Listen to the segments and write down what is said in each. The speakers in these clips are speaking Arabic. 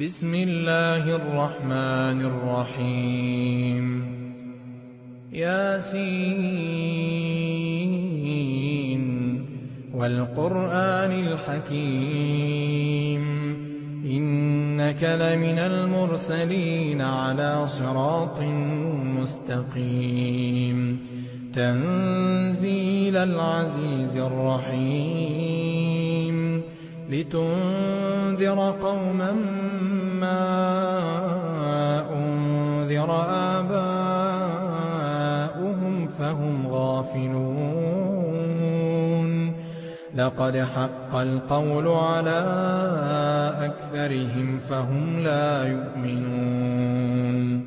بسم الله الرحمن الرحيم ياسين والقرآن الحكيم إنك لمن المرسلين على صراط مستقيم تنزيل العزيز الرحيم لتنذر قوما ما أنذر آباؤهم فهم غافلون لقد حق القول على أكثرهم فهم لا يؤمنون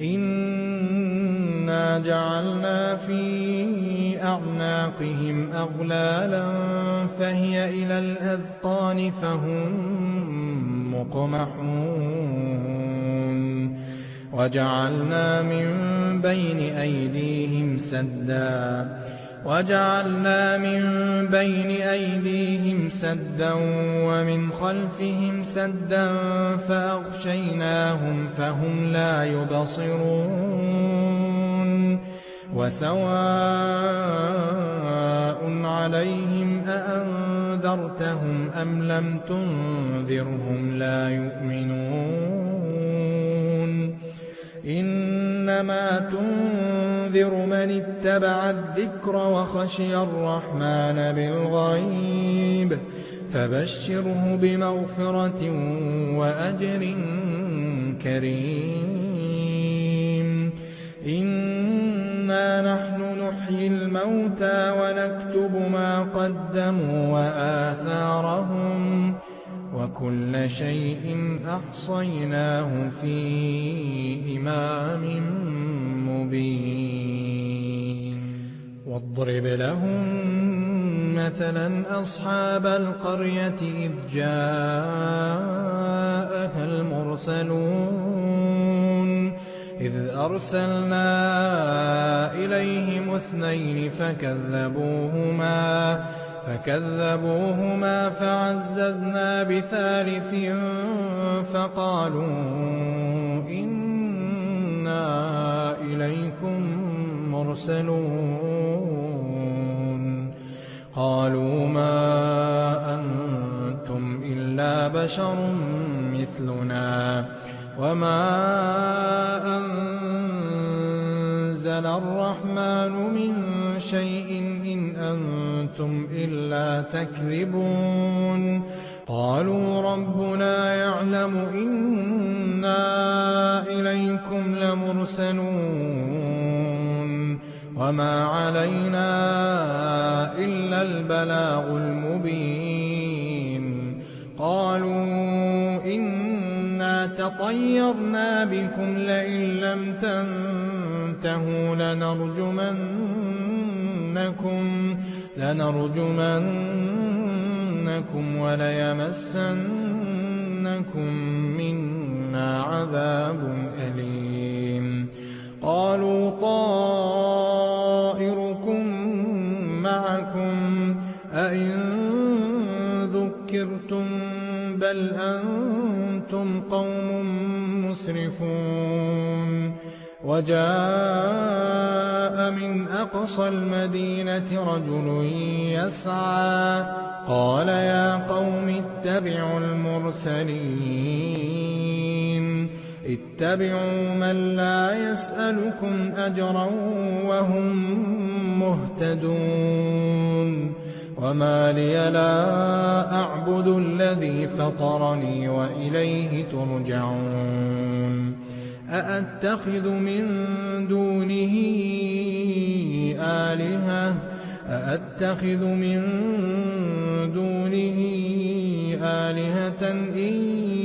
إنا جعلنا في أعناقهم أغلالا فهي إلى الأذقان فهم مقمحون وجعلنا من بين أيديهم سدا ومن خلفهم سدا فأغشيناهم فهم لا يبصرون وسواء عليهم أأنذرتهم أم لم تنذرهم لا يؤمنون إنما تنذر من اتبع الذكر وخشي الرحمن بالغيب فبشره بمغفرة وأجر كريم إنا نحن نحيي الموتى ونكتب ما قدموا وآثارهم وكل شيء أحصيناه في إمام مبين واضرب لهم مثلا أصحاب القرية إذ جاءها المرسلون إذ أرسلنا إليهم اثنين فكذبوهما فعززنا بثالث فقالوا إنا إليكم مرسلون قالوا ما أنتم إلا بشر مثلنا وما أنزل الرحمن من شيء إن أنتم إلا تكذبون قالوا ربنا يعلم إنا إليكم لمرسلون وما علينا إلا البلاغ المبين قالوا إنا تطيرنا بكم لئن لم تنتهوا لنرجمنكم وليمسنكم منا عذاب أليم قالوا طائركم معكم أئن ذكرتم بل أنتم قوم مسرفون وجاء من أقصى المدينة رجل يسعى قال يا قوم اتبعوا المرسلين اتبعوا من لا يسألكم أجرا وهم مهتدون وما لي لا أعبد الذي فطرني وإليه ترجعون أأتخذ من دونه آلهة إن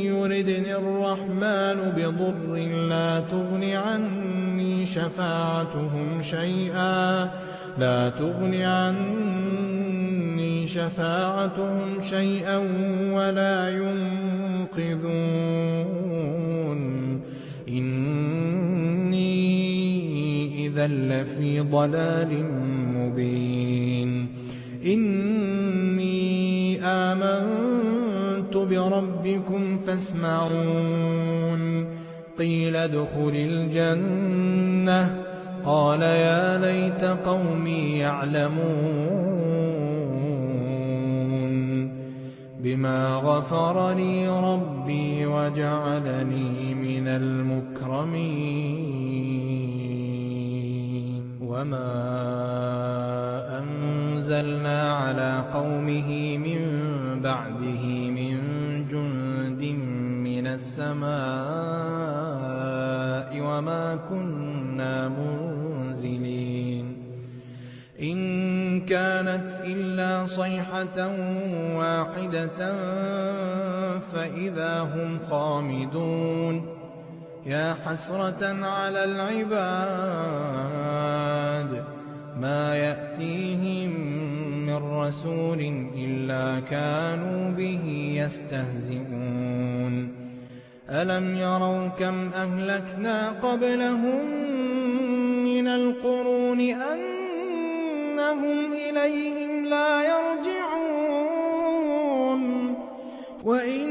يردني الرحمن بضر لا تغن عني شفاعتهم شيئا ولا ينقذون إني إذا لفي ضلال مبين إني آمنت بربكم فاسمعون قيل ادخل الجنة قال يا ليت قومي يعلمون بما غفر لي ربي وجعلني من المكرمين وما أنزلنا على قومه من بعده من جند من السماء وما كنا منزلين إن كانت إلا صيحة واحدة فإذا هم خامدون يا حسرة على العباد ما يأتيهم من رسول إلا كانوا به يستهزئون ألم يروا كم أهلكنا قبلهم من القرون أنهم إليهم لا يرجعون وإن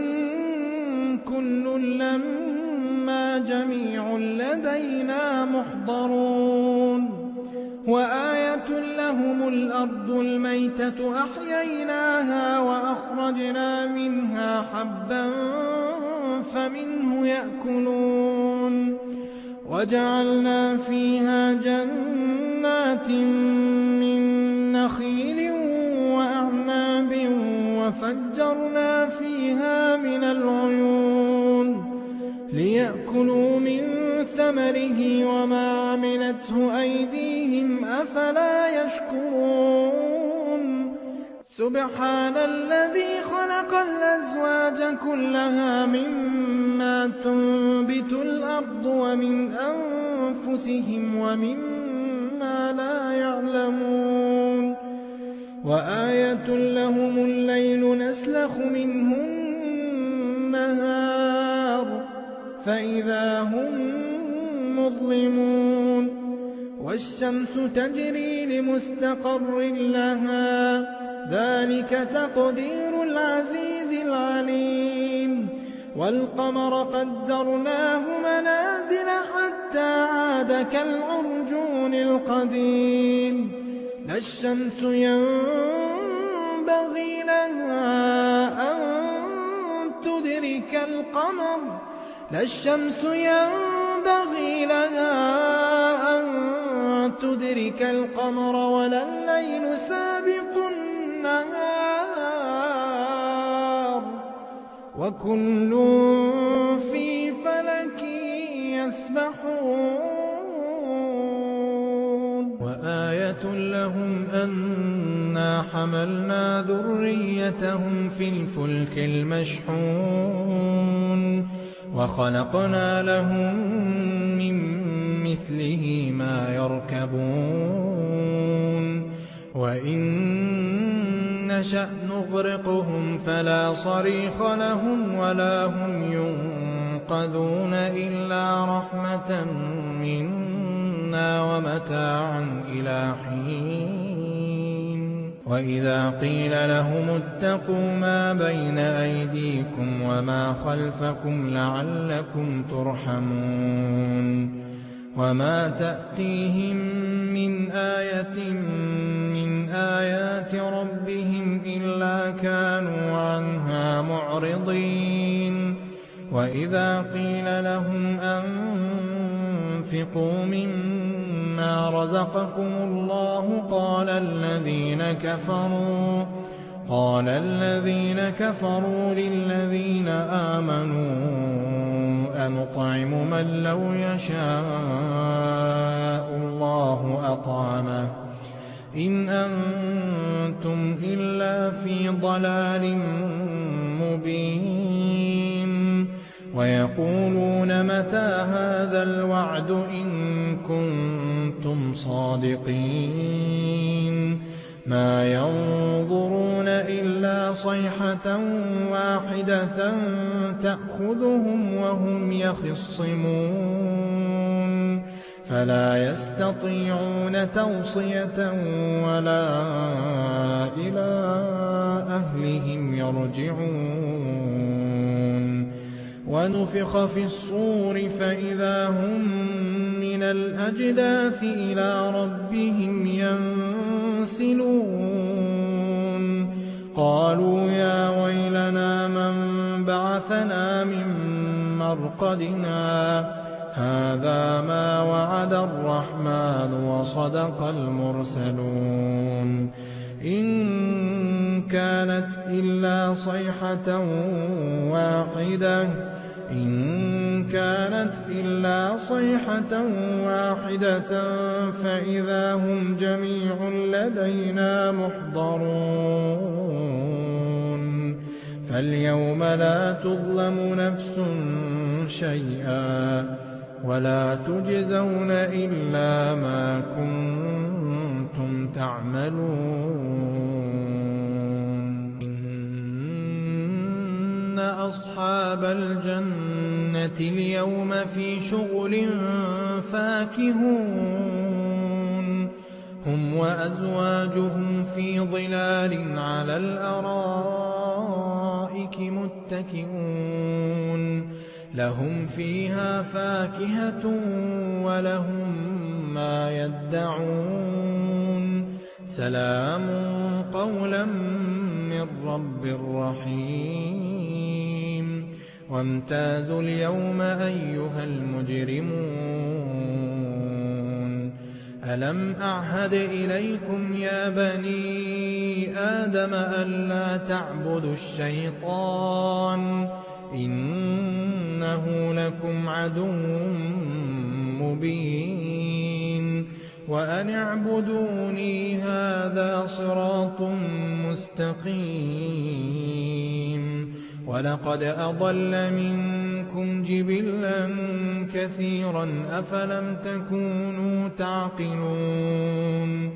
كل لما جميع لدينا محضرون وآية لهم الأرض الميتة أحييناها وأخرجنا منها حبا فمنه يأكلون وجعلنا فيها جنات من نخيل وأعناب وفجرنا فيها من العيون ليأكلوا من ثمره وما عملته أيديهم أفلا يشكرون سبحان الذي خلق الأزواج كلها مما تنبت الأرض ومن أنفسهم ومما لا يعلمون وآية لهم الليل نسلخ منه النهار فإذا هم مظلمون والشمس تجري لمستقر لها ذلك تقدير العزيز العليم والقمر قدرناه منازل حتى عاد كالعرجون القديم لا الشمس ينبغي لها أن تدرك القمر لا الشمس ينبغي لها أن تدرك القمر ولا الليل سابق النهار وكل في فلك يسبحون وآية لهم أنا حملنا ذريتهم في الفلك المشحون وخلقنا لهم من مثله ما يركبون وإن نشأ نغرقهم فلا صريخ لهم ولا هم ينقذون إلا رحمة منا ومتاعا إلى حين وإذا قيل لهم اتقوا ما بين أيديكم وما خلفكم لعلكم ترحمون وما تأتيهم من آية من آيات ربهم إلا كانوا عنها معرضين وإذا قيل لهم أنفقوا مما رزقكم الله قال الذين كفروا للذين آمنوا أنطعم من لو يشاء الله أطعمه إن أنتم إلا في ضلال مبين ويقولون متى هذا الوعد إن كنتم صادقين ما ينظرون إلا صيحة واحدة تأخذهم وهم يخصمون فلا يستطيعون توصية ولا إلى أهلهم يرجعون ونفخ في الصور فإذا هم من الأجداث إلى ربهم ينسلون قالوا يا ويلنا من بعثنا من مرقدنا هذا ما وعد الرحمن وصدق المرسلون إن كانت إلا صيحة واحدة فإذا هم جميع لدينا محضرون فاليوم لا تظلم نفس شيئا ولا تجزون إلا ما كنتم تعملون إن أصحاب الجنة اليوم في شغل فاكهون هم وأزواجهم في ظلال على الأرائك متكئون لهم فيها فاكهة ولهم ما يدعون سلام قولا من رب رحيم وامتازوا اليوم أيها المجرمون ألم أعهد إليكم يا بني آدم ألا تعبدوا الشيطان إنه لكم عدو مبين وأن اعبدوني هذا صراط مستقيم ولقد أضل منكم جبلا كثيرا أفلم تكونوا تعقلون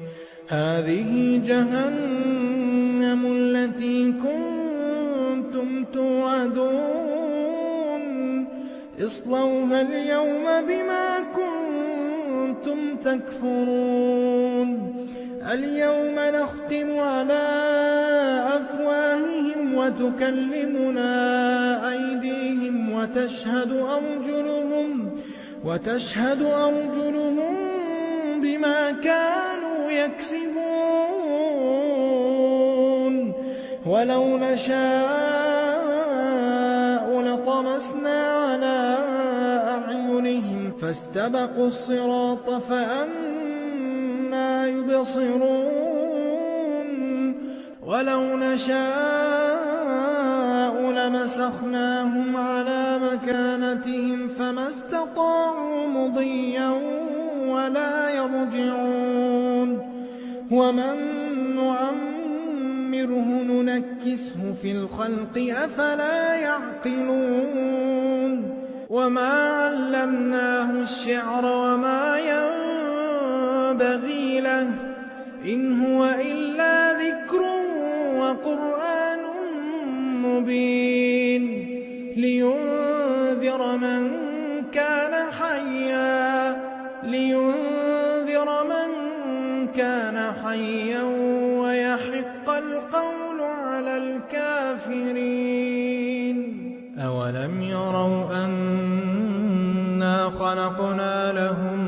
هذه جهنم التي كنتم توعدون اصلوها اليوم بما كنتم تكفرون اليوم نختم على أفواههم وتكلمنا أيديهم وتشهد أرجلهم بما كانوا يكسبون ولو نشاء لطمسنا على أعينهم فاستبقوا الصراط فأنى يبصرون ولو نشاء لمسخناهم على مكانتهم فما استطاعوا مضيا ولا يرجعون ومن نعمره ننكسه في الخلق أفلا يعقلون وما علمناه الشعر وما ينبغي له إن هو إلا ذكر وقرآن مبين لينذر من كان حيا ويحق القول على الكافرين أولم يروا أنا خلقنا لهم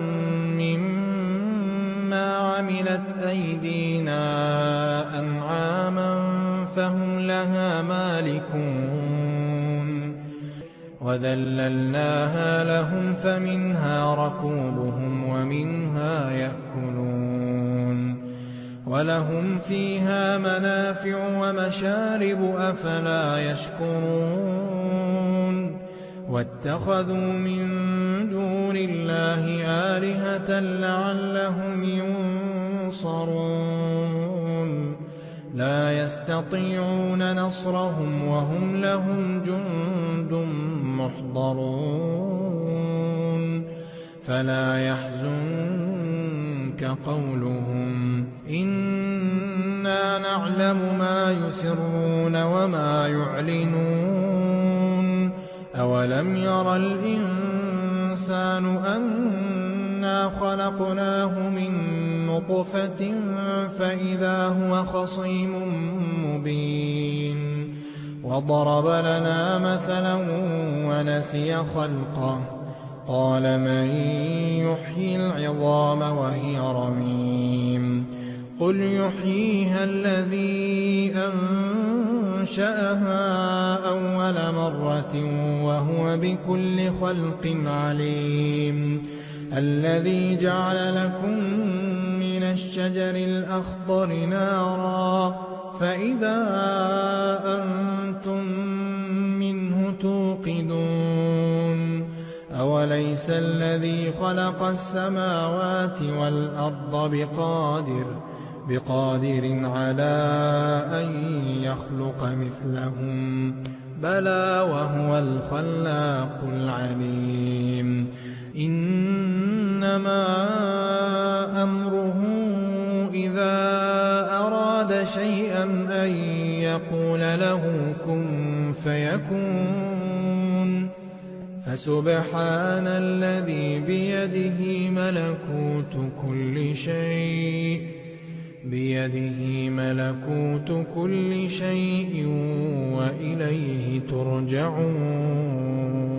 مما عملت أيدينا أنعاما فهم لها مالكون وذللناها لهم فمنها ركوبهم ومنها يأكلون ولهم فيها منافع ومشارب أفلا يشكرون واتخذوا من دون الله آلهة لعلهم ينصرون لا يستطيعون نصرهم وهم لهم جند محضرون فلا يحزنك قولهم إنا نعلم ما يسرون وما يعلنون أولم ير الإنسان أنا خلقناه من نطفة فإذا هو خصيم مبين وضرب لنا مثلا ونسي خلقه قال من يحيي العظام وهي رميم قل يحييها الذي أنشأها أول مرة وهو بكل خلق عليم الذي جعل لكم من الشجر الأخضر نارا فإذا أنتم منه توقدون أوليس الذي خلق السماوات والأرض بقادر على أن يخلق مثلهم بلى وهو الخلاق العليم إنما أمره إذا أراد شيئا أن يقول له كن فيكون فسبحان الذي بيده ملكوت كل شيء وإليه ترجعون